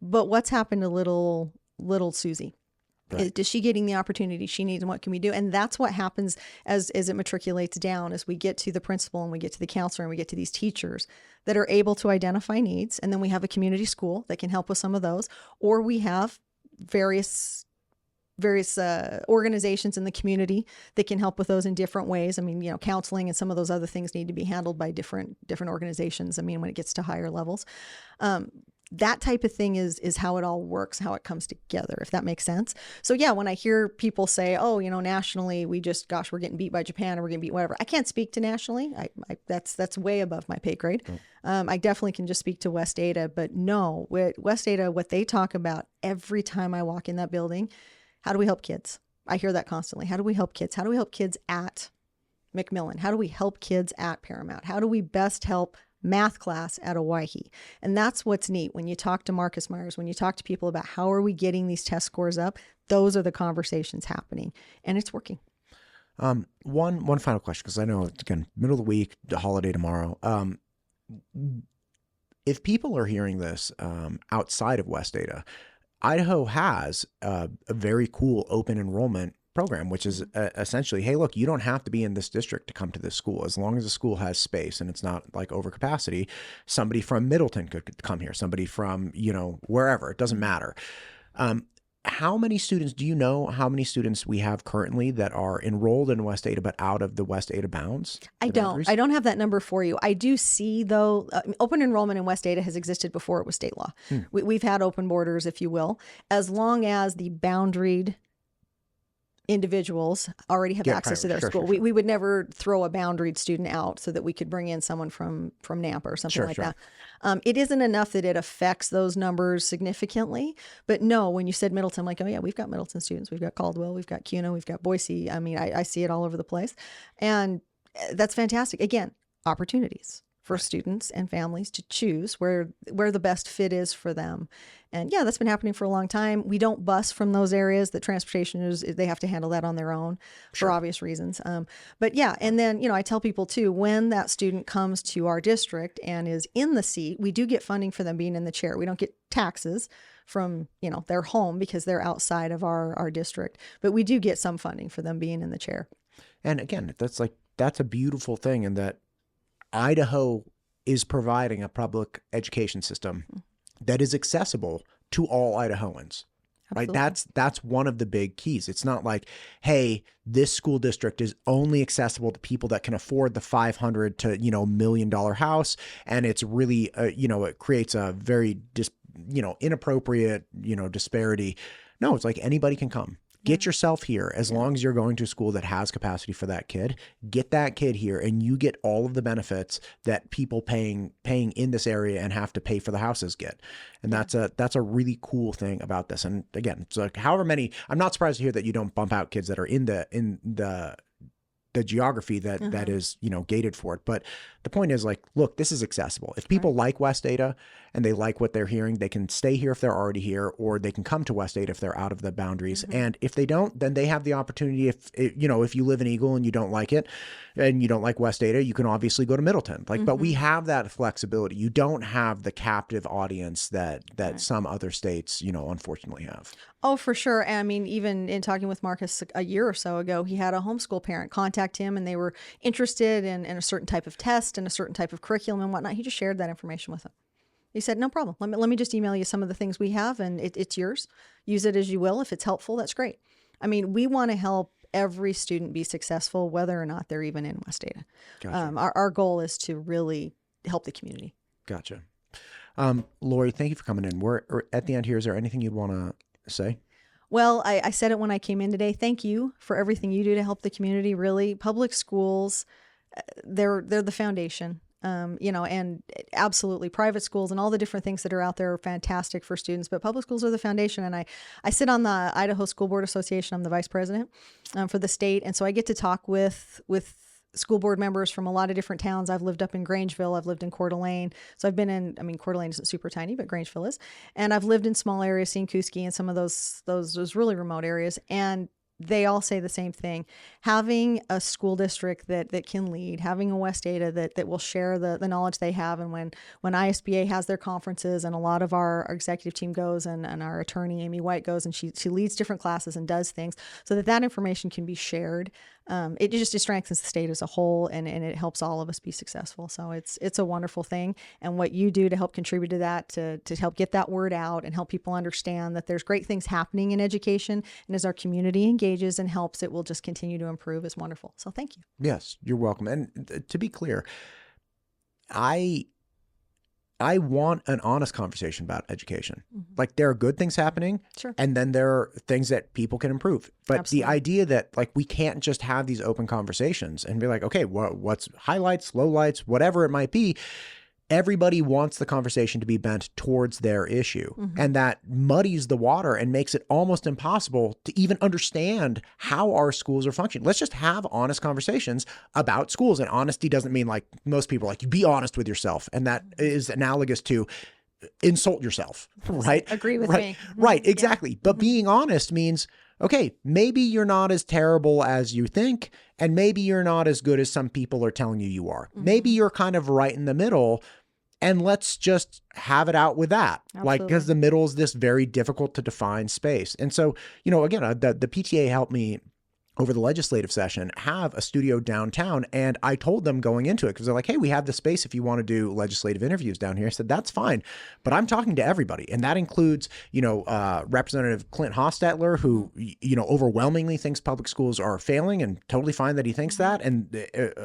But what's happened to little Susie? Right. Is she getting the opportunity she needs, and what can we do? And that's what happens as it matriculates down, as we get to the principal and we get to the counselor and we get to these teachers that are able to identify needs. And then we have a community school that can help with some of those, or we have various organizations in the community that can help with those in different ways. I mean, counseling and some of those other things need to be handled by different organizations. I mean, when it gets to higher levels, that type of thing is how it all works, how it comes together, if that makes sense. So yeah, when I hear people say, oh, nationally, we're getting beat by Japan, or we're getting beat whatever. I can't speak to nationally. That's way above my pay grade. I definitely can just speak to West Ada, but no, West Ada, what they talk about every time I walk in that building, how do we help kids? I hear that constantly. How do we help kids? How do we help kids at McMillan? How do we help kids at Paramount? How do we best help math class at Owyhee? And that's what's neat. When you talk to Marcus Myers, when you talk to people about how are we getting these test scores up, those are the conversations happening, and it's working. One final question, because I know it's, again, middle of the week, the holiday tomorrow. If people are hearing this outside of West Ada, Idaho has a very cool open enrollment program, which is essentially, hey, look, you don't have to be in this district to come to this school. As long as the school has space and it's not like over capacity, somebody from Middleton could come here, somebody from, wherever, it doesn't matter. How many students, do you know how many students we have currently that are enrolled in West Ada but out of the West Ada bounds? I don't have that number for you. I do see, though, open enrollment in West Ada has existed before it was state law. We've had open borders, if you will, as long as the boundaried individuals already have access to their school. Sure. We would never throw a boundaried student out so that we could bring in someone from Nampa or something like that. It isn't enough that it affects those numbers significantly. But no, when you said Middleton, I'm like, oh yeah, we've got Middleton students. We've got Caldwell, we've got Cuna, we've got Boise. I mean, I see it all over the place. And that's fantastic. Again, opportunities for students and families to choose where the best fit is for them. And yeah, that's been happening for a long time. We don't bus from those areas. The transportation they have to handle that on their own for obvious reasons. But yeah, and then, I tell people too, when that student comes to our district and is in the seat, we do get funding for them being in the chair. We don't get taxes from, their home because they're outside of our district, but we do get some funding for them being in the chair. And again, that's a beautiful thing, in that Idaho is providing a public education system that is accessible to all Idahoans. Absolutely. Right? That's one of the big keys. It's not like, hey, this school district is only accessible to people that can afford the $500 to $1 million house, and it's really it creates a very inappropriate disparity. No, it's like anybody can come. Get yourself here. As long as you're going to a school that has capacity for that kid, get that kid here, and you get all of the benefits that people paying in this area and have to pay for the houses get. And that's a really cool thing about this. And again, it's like however many, I'm not surprised to hear that you don't bump out kids that are in the the geography that is, gated for it. But the point is, like, look, this is accessible. If people like West Ada and they like what they're hearing, they can stay here if they're already here, or they can come to West Ada if they're out of the boundaries. And if they don't, then they have the opportunity. If you live in Eagle and you don't like it and you don't like West Ada, you can obviously go to Middleton. Like, but we have that flexibility. You don't have the captive audience that some other states, unfortunately have. Oh, for sure. I mean, even in talking with Marcus a year or so ago, he had a homeschool parent contact him and they were interested in a certain type of test and a certain type of curriculum and whatnot. He just shared that information with him. He said, no problem. Let me just email you some of the things we have and it's yours. Use it as you will. If it's helpful, that's great. I mean, we want to help every student be successful, whether or not they're even in West Ada. Gotcha. Our goal is to really help the community. Gotcha. Lori, thank you for coming in. We're at the end here. Is there anything you'd want to say? Well, I said it when I came in today. Thank you for everything you do to help the community. Really, public schools, they're the foundation. And absolutely private schools and all the different things that are out there are fantastic for students, but public schools are the foundation. And I sit on the Idaho School Board Association. I'm the vice president for the state. And so I get to talk with school board members from a lot of different towns. I've lived up in Grangeville. I've lived in Coeur d'Alene. So I've been Coeur d'Alene isn't super tiny, but Grangeville is. And I've lived in small areas, seen Kuski and some of those really remote areas. And they all say the same thing. Having a school district that can lead, having a West Ada that will share the knowledge they have. And when ISBA has their conferences and a lot of our executive team goes and our attorney, Amy White, goes and she leads different classes and does things so that information can be shared. It just strengthens the state as a whole and it helps all of us be successful. So it's a wonderful thing. And what you do to help contribute to that, to help get that word out and help people understand that there's great things happening in education. And as our community engages and helps, it will just continue to improve is wonderful. So thank you. Yes, you're welcome. And to be clear, I want an honest conversation about education. Like there are good things happening, sure, and then there are things that people can improve. But Absolutely. The idea that like we can't just have these open conversations and be like, okay, what's highlights, lowlights, whatever it might be. Everybody wants the conversation to be bent towards their issue. And that muddies the water and makes it almost impossible to even understand how our schools are functioning. Let's just have honest conversations about schools. And honesty doesn't mean like most people like you be honest with yourself. And that is analogous to insult yourself, right? Agree with me. me. Right, exactly. Yeah. But being honest means, okay, maybe you're not as terrible as you think, and maybe you're not as good as some people are telling you are. Maybe you're kind of right in the middle, and let's just have it out with that. Absolutely. Like, because the middle is this very difficult to define space. And so, again, the PTA helped me over the legislative session have a studio downtown. And I told them going into it, because they're like, hey, we have the space if you want to do legislative interviews down here. I said, that's fine. But I'm talking to everybody. And that includes, Representative Clint Hostetler, who, overwhelmingly thinks public schools are failing, and totally fine that he thinks that. And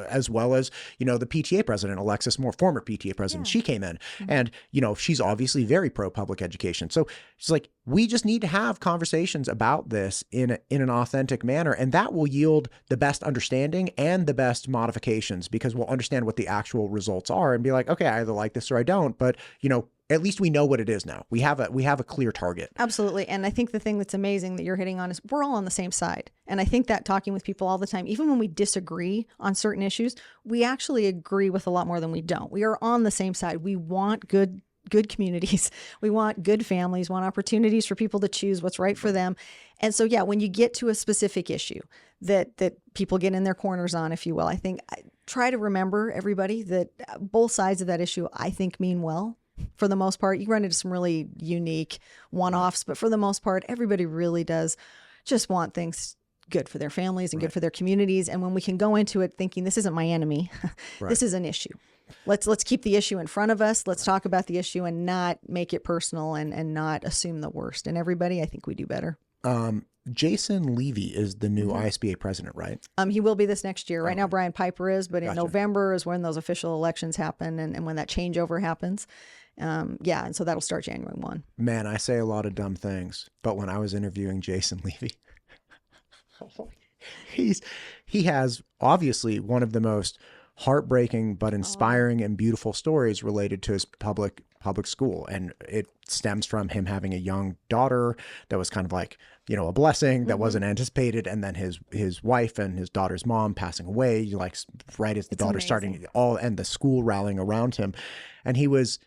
as well as, the PTA president, Alexis Moore, former PTA president, she came in and, she's obviously very pro public education. So she's like, we just need to have conversations about this in an authentic manner. And that will yield the best understanding and the best modifications, because we'll understand what the actual results are and be like, okay, I either like this or I don't, but at least we know what it is now. We have a clear target. Absolutely. And I think the thing that's amazing that you're hitting on is we're all on the same side. And I think that talking with people all the time, even when we disagree on certain issues, we actually agree with a lot more than we don't. We are on the same side. We want good communities. We want good families, want opportunities for people to choose what's right for them. And so, yeah, when you get to a specific issue that people get in their corners on, if you will, I think try to remember, everybody, that both sides of that issue, I think, mean well. For the most part, you run into some really unique one-offs, but for the most part, everybody really does just want things good for their families and good for their communities. And when we can go into it thinking, this isn't my enemy, this is an issue. Let's keep the issue in front of us. Let's talk about the issue and not make it personal and not assume the worst. And everybody, I think we do better. Jason Levy is the new ISBA president, right? He will be this next year. Right now, Brian Piper is, but in Gotcha. November is when those official elections happen and when that changeover happens. And so that'll start January 1. Man, I say a lot of dumb things, but when I was interviewing Jason Levy, he has obviously one of the most heartbreaking but inspiring and beautiful stories related to his public public school. And it stems from him having a young daughter that was kind of like, you know, a blessing that wasn't anticipated. And then his wife and his daughter's mom passing away, like right as the daughter starting and the school rallying around him. And he was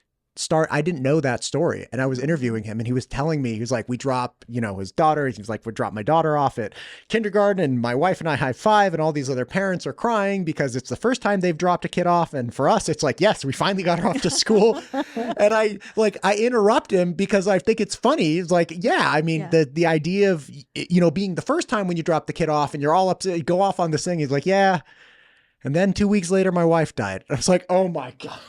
I didn't know that story. And I was interviewing him and he was telling me, he was like, we drop, you know, his daughter. He was like, we drop my daughter off at kindergarten and my wife and I high five and all these other parents are crying because it's the first time they've dropped a kid off. And for us, it's like, yes, we finally got her off to school. And I interrupt him because I think it's funny. It's like, yeah, I mean, the idea of, you know, being the first time when you drop the kid off and you're all upset, you go off on this thing. He's like, yeah. And then 2 weeks later, my wife died. I was like, oh my God.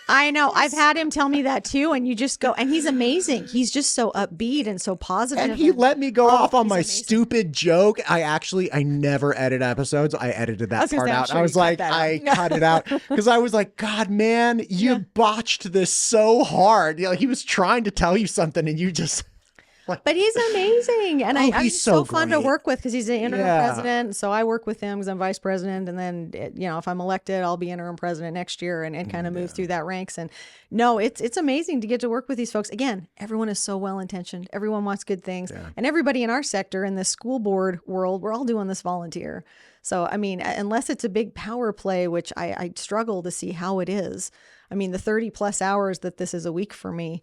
I know. I've had him tell me that too. And you just go, and he's amazing. He's just so upbeat and so positive. And he let me go off on my stupid joke. I never edit episodes. I edited that part out. I was like, I cut it out because I was like, God, man, you botched this so hard. You know, he was trying to tell you something and you just... But he's amazing. And he's so fun to work with because he's an interim president. So I work with him because I'm vice president. And then, you know, if I'm elected, I'll be interim president next year and kind of move through that ranks. And no, it's amazing to get to work with these folks. Again, everyone is so well-intentioned. Everyone wants good things. Yeah. And everybody in our sector, in this school board world, we're all doing this volunteer. So, I mean, unless it's a big power play, which I struggle to see how it is. I mean, the 30 plus hours that this is a week for me,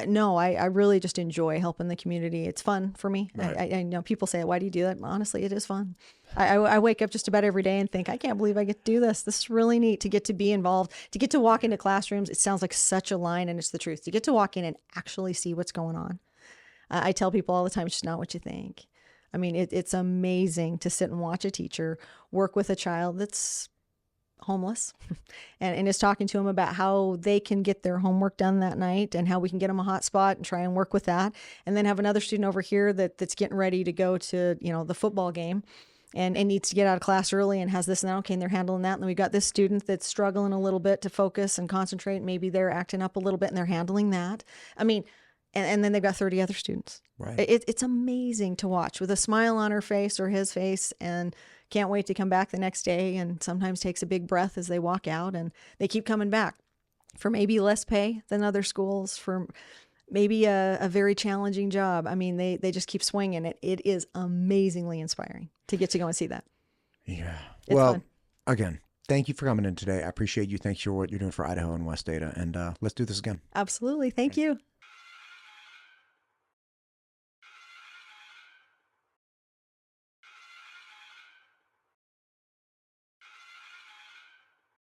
no, I really just enjoy helping the community. It's fun for me. Right. I know people say, why do you do that? Honestly, it is fun. I wake up just about every day and think, I can't believe I get to do this. This is really neat to get to be involved, to get to walk into classrooms. It sounds like such a line and it's the truth. To get to walk in and actually see what's going on. I tell people all the time, it's just not what you think. I mean, it's amazing to sit and watch a teacher work with a child that's homeless and is talking to them about how they can get their homework done that night and how we can get them a hot spot and try and work with that. And then have another student over here that's getting ready to go to, you know, the football game and needs to get out of class early and has this and that. Okay, and they're handling that. And then we've got this student that's struggling a little bit to focus and concentrate. Maybe they're acting up a little bit and they're handling that. I mean, and then they've got 30 other students. Right. It's amazing to watch with a smile on her face or his face and can't wait to come back the next day, and sometimes takes a big breath as they walk out and they keep coming back for maybe less pay than other schools, for maybe a very challenging job. I mean, they just keep swinging it. It is amazingly inspiring to get to go and see that. Yeah. It's fun. Again, thank you for coming in today. I appreciate you. Thanks for what you're doing for Idaho and West Ada. And let's do this again. Absolutely. Thank you.